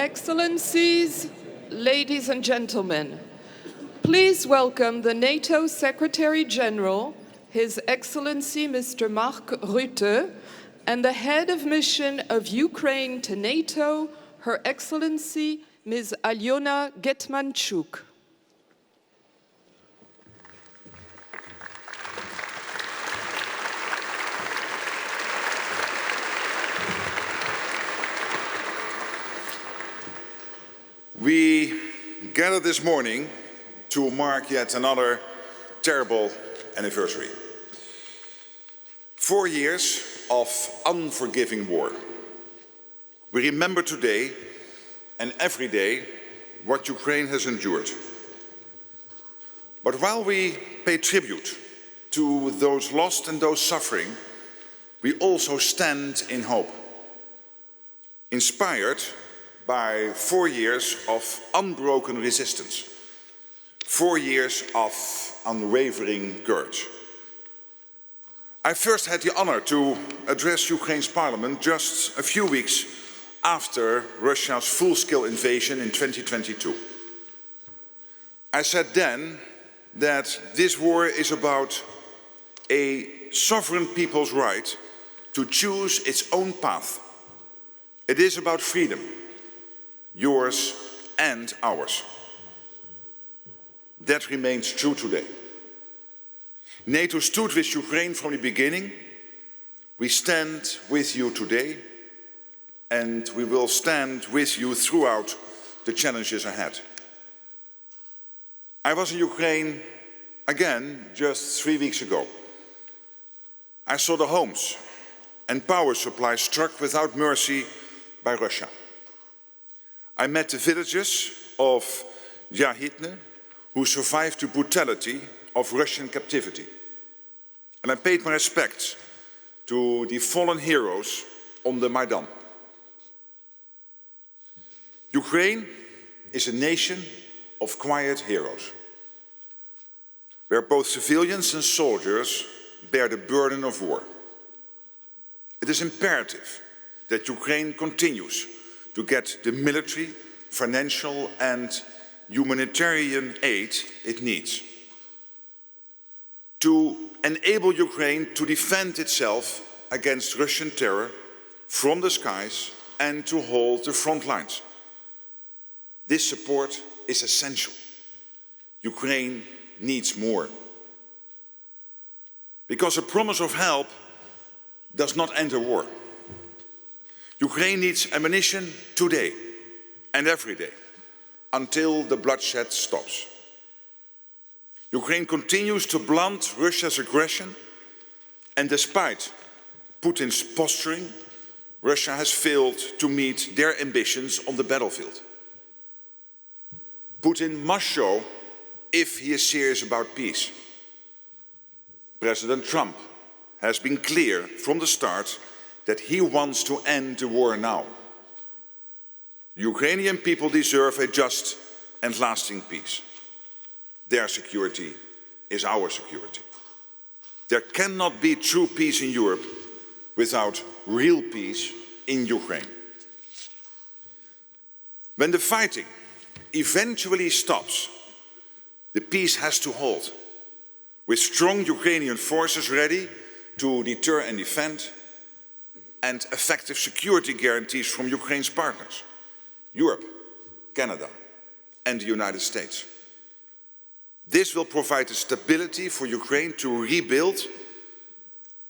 Excellencies, ladies and gentlemen, please welcome the NATO Secretary General, His Excellency Mr. Mark Rutte, and the Head of Mission of Ukraine to NATO, Her Excellency Ms. Alyona Getmanchuk. We gather this morning to mark yet another terrible anniversary. 4 years of unforgiving war. We remember today and every day what Ukraine has endured. But while we pay tribute to those lost and those suffering, we also stand in hope, inspired by 4 years of unbroken resistance, 4 years of unwavering courage. I first had the honor to address Ukraine's parliament just a few weeks after Russia's full-scale invasion in 2022. I said then that this war is about a sovereign people's right to choose its own path. It is about freedom, yours and ours. That remains true today. NATO stood with Ukraine from the beginning. We stand with you today, and we will stand with you throughout the challenges ahead. I was in Ukraine again just 3 weeks ago. I saw the homes and power supplies struck without mercy by Russia. I met the villagers of Yahidne who survived the brutality of Russian captivity. And I paid my respects to the fallen heroes on the Maidan. Ukraine is a nation of quiet heroes, where both civilians and soldiers bear the burden of war. It is imperative that Ukraine continues to get the military, financial and humanitarian aid it needs to enable Ukraine to defend itself against Russian terror from the skies and to hold the front lines. This support is essential. Ukraine needs more. Because a promise of help does not end a war. Ukraine needs ammunition today and every day until the bloodshed stops. Ukraine continues to blunt Russia's aggression, and despite Putin's posturing, Russia has failed to meet their ambitions on the battlefield. Putin must show if he is serious about peace. President Trump has been clear from the start that he wants to end the war now. The Ukrainian people deserve a just and lasting peace. Their security is our security. There cannot be true peace in Europe without real peace in Ukraine. When the fighting eventually stops, the peace has to hold, with strong Ukrainian forces ready to deter and defend, and effective security guarantees from Ukraine's partners, Europe, Canada, and the United States. This will provide the stability for Ukraine to rebuild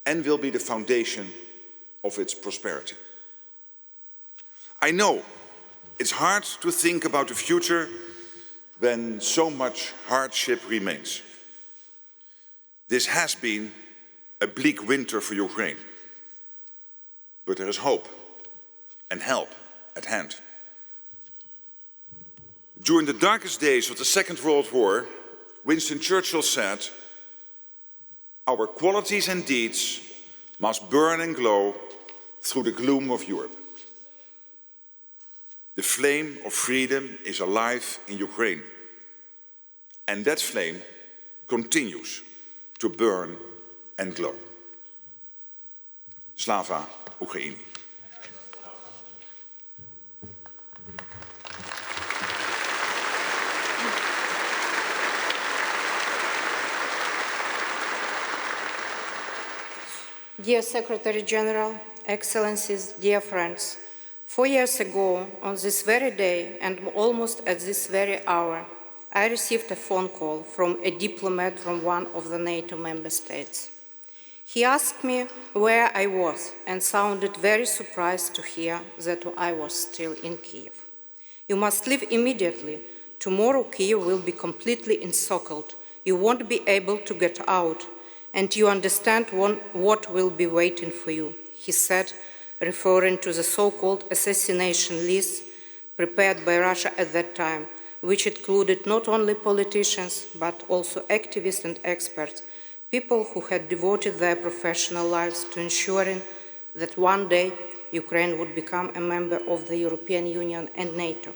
and will be the foundation of its prosperity. I know it's hard to think about the future when so much hardship remains. This has been a bleak winter for Ukraine, but there is hope and help at hand. During the darkest days of the Second World War, Winston Churchill said, "Our qualities and deeds must burn and glow through the gloom of Europe." The flame of freedom is alive in Ukraine, and that flame continues to burn and glow. Slava Ukraini. Dear Secretary General, Excellencies, dear friends, 4 years ago, on this very day and almost at this very hour, I received a phone call from a diplomat from one of the NATO member states. He asked me where I was and sounded very surprised to hear that I was still in Kyiv. You must leave immediately. Tomorrow Kyiv will be completely encircled. You won't be able to get out, and you understand what will be waiting for you, he said, referring to the so-called assassination list prepared by Russia at that time, which included not only politicians, but also activists and experts, people who had devoted their professional lives to ensuring that one day Ukraine would become a member of the European Union and NATO.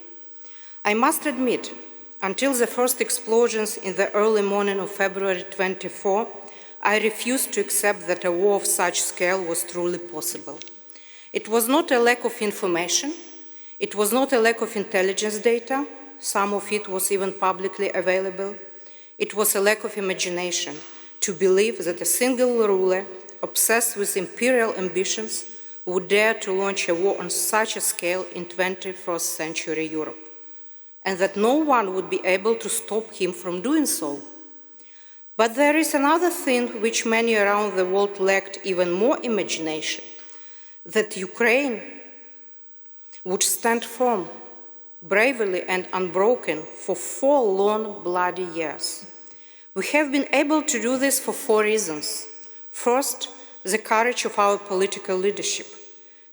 I must admit, until the first explosions in the early morning of February 24, I refused to accept that a war of such scale was truly possible. It was not a lack of information, it was not a lack of intelligence data, some of it was even publicly available. It was a lack of imagination to believe that a single ruler, obsessed with imperial ambitions, would dare to launch a war on such a scale in 21st century Europe, and that no one would be able to stop him from doing so. But there is another thing which many around the world lacked even more imagination, that Ukraine would stand firm, bravely and unbroken for 4 long, bloody years. We have been able to do this for 4 reasons. First, the courage of our political leadership.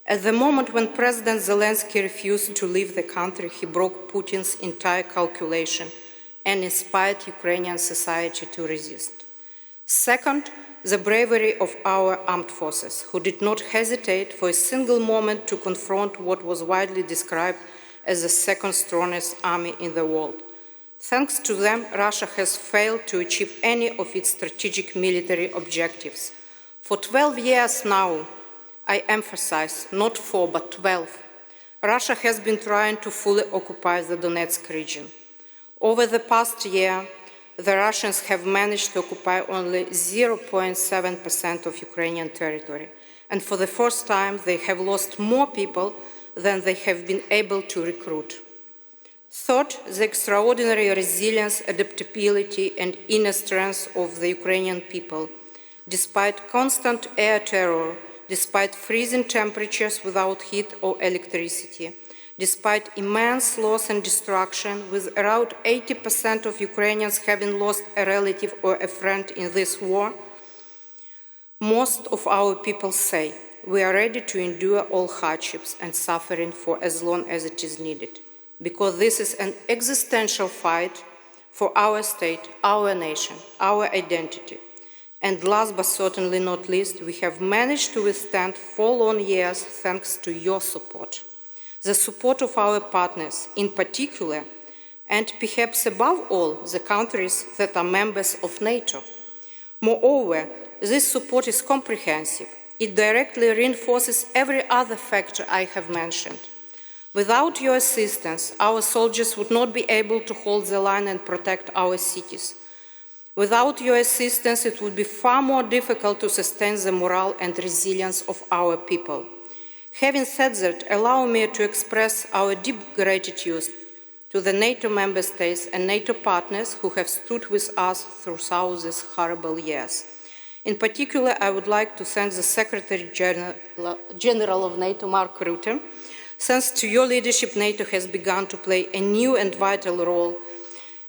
At the moment when President Zelensky refused to leave the country, he broke Putin's entire calculation and inspired Ukrainian society to resist. Second, the bravery of our armed forces, who did not hesitate for a single moment to confront what was widely described as the second strongest army in the world. Thanks to them, Russia has failed to achieve any of its strategic military objectives. For 12 years now, I emphasize, not 4 but 12, Russia has been trying to fully occupy the Donetsk region. Over the past year, the Russians have managed to occupy only 0.7% of Ukrainian territory, and for the first time they have lost more people than they have been able to recruit. Third, the extraordinary resilience, adaptability, and inner strength of the Ukrainian people, despite constant air terror, despite freezing temperatures without heat or electricity, despite immense loss and destruction, with around 80% of Ukrainians having lost a relative or a friend in this war, most of our people say, we are ready to endure all hardships and suffering for as long as it is needed, because this is an existential fight for our state, our nation, our identity. And last but certainly not least, we have managed to withstand 4 long years thanks to your support. The support of our partners, in particular, and perhaps above all, the countries that are members of NATO. Moreover, this support is comprehensive. It directly reinforces every other factor I have mentioned. Without your assistance, our soldiers would not be able to hold the line and protect our cities. Without your assistance, it would be far more difficult to sustain the morale and resilience of our people. Having said that, allow me to express our deep gratitude to the NATO member states and NATO partners who have stood with us throughout these horrible years. In particular, I would like to thank the Secretary General of NATO, Mark Rutte. Thanks to your leadership, NATO has begun to play a new and vital role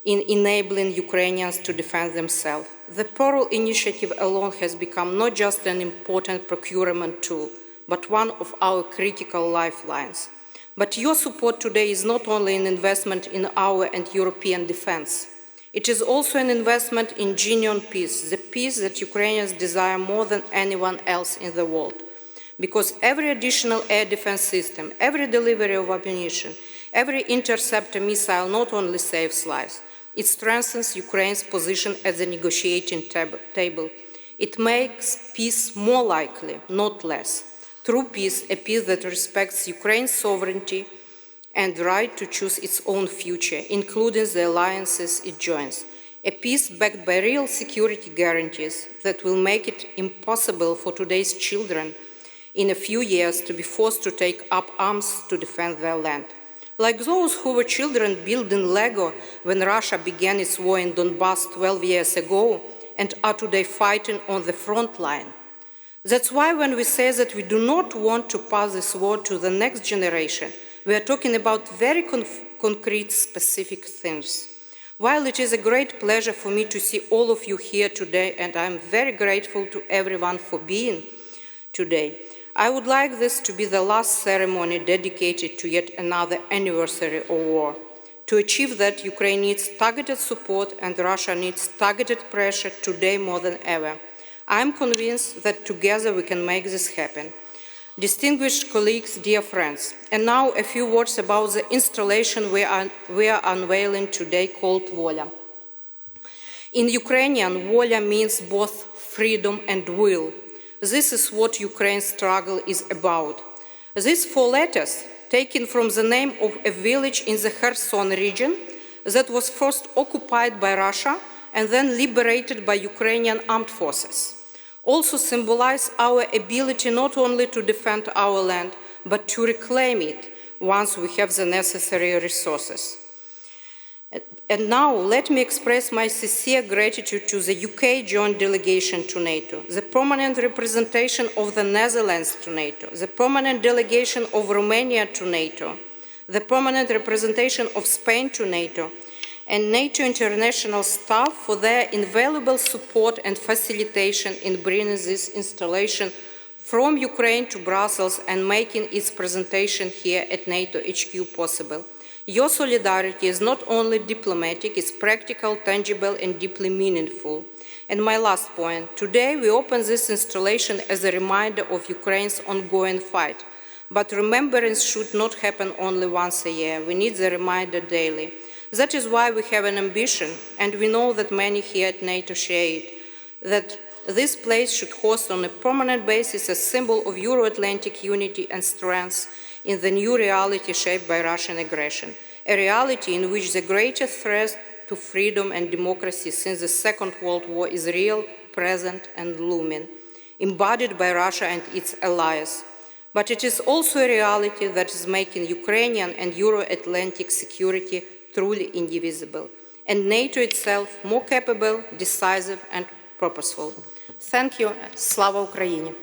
in enabling Ukrainians to defend themselves. The Pearl Initiative alone has become not just an important procurement tool, but one of our critical lifelines. But your support today is not only an investment in our and European defense. It is also an investment in genuine peace, the peace that Ukrainians desire more than anyone else in the world. Because every additional air defense system, every delivery of ammunition, every interceptor missile not only saves lives, it strengthens Ukraine's position at the negotiating table. It makes peace more likely, not less. True peace, a peace that respects Ukraine's sovereignty and right to choose its own future, including the alliances it joins. A peace backed by real security guarantees that will make it impossible for today's children in a few years to be forced to take up arms to defend their land. Like those who were children building Lego when Russia began its war in Donbass 12 years ago and are today fighting on the front line. That's why when we say that we do not want to pass this war to the next generation, we are talking about very concrete, specific things. While it is a great pleasure for me to see all of you here today, and I'm very grateful to everyone for being today, I would like this to be the last ceremony dedicated to yet another anniversary of war. To achieve that, Ukraine needs targeted support and Russia needs targeted pressure today more than ever. I am convinced that together we can make this happen. Distinguished colleagues, dear friends, and now a few words about the installation we are unveiling today called Volia. In Ukrainian, Volia means both freedom and will. This is what Ukraine's struggle is about. These 4 letters, taken from the name of a village in the Kherson region that was first occupied by Russia and then liberated by Ukrainian armed forces, also symbolize our ability not only to defend our land, but to reclaim it once we have the necessary resources. And now let me express my sincere gratitude to the UK joint delegation to NATO, the permanent representation of the Netherlands to NATO, the permanent delegation of Romania to NATO, the permanent representation of Spain to NATO, and NATO international staff for their invaluable support and facilitation in bringing this installation from Ukraine to Brussels and making its presentation here at NATO HQ possible. Your solidarity is not only diplomatic, it's practical, tangible, and deeply meaningful. And my last point, today we open this installation as a reminder of Ukraine's ongoing fight. But remembrance should not happen only once a year. We need the reminder daily. That is why we have an ambition, and we know that many here at NATO share it, that this place should host on a permanent basis a symbol of Euro-Atlantic unity and strength in the new reality shaped by Russian aggression, a reality in which the greatest threat to freedom and democracy since the Second World War is real, present, and looming, embodied by Russia and its allies. But it is also a reality that is making Ukrainian and Euro-Atlantic security truly indivisible, and NATO itself more capable, decisive, and purposeful. Thank you. Slava Ukraini!